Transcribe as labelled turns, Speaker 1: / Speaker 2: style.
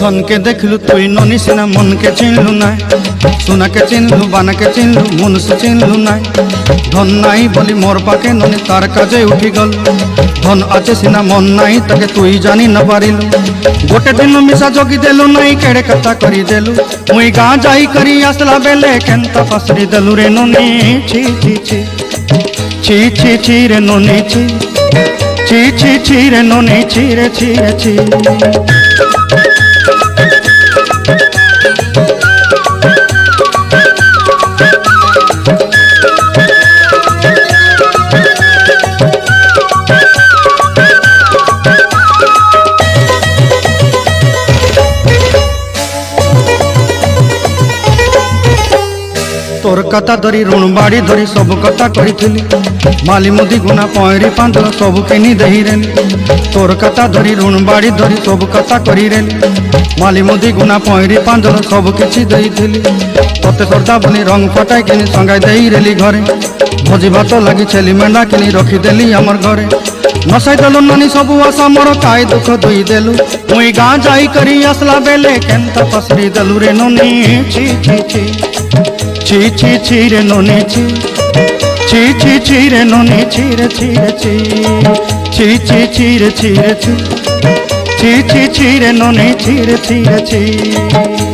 Speaker 1: धन के देखलु तुई ननी सिना मन के चिन्हलु ना सोना के चिन्हलु बाना के चिन्हलु मन से चिन्हलु ना धन नाई बोली मोर पाके ननी तार काजे उठी गल धन आचे सिना मन नाई ताके तुई जानी न पारिलु गोटे दिन मिसा जगी देलु नाई केड़े कथा करी देलु मुई गाँ जाई करी आसला बेले केंता फसरी देलु रे ननी छी छी छी छी छी छी रे ननी छी छी छी छी रे ननी छी रे छी रे छी तोर कथा धरी ऋण बाड़ी धरी सब कथा करी माली मुदी गुना पयरी पांदल सब किनी दही रेली तोर कथा धरी ऋण बाड़ी धरी सब कथा करी रेली माली मुदी गुना पयरी पांदल सब किछि दही थिली तोते सरदा बनी रंग फटाई किनी संगाई दही रेली घरे भोजी भात लगी छेली मेंढा किनी रखी देली हमर घरे नसाई देलु ननी सबु आशा मोर काई दुख दुई देलु मुई गाँ जाई करी आसला बेले केंता पसरी देलु रे ननी छी छी छी छी छी छी रे ननी छी छी छी छी रे ननी छी रे छी रे छी छी छी छी रे छी रे छी छी छी छी रे ननी छी रे छी रे छी।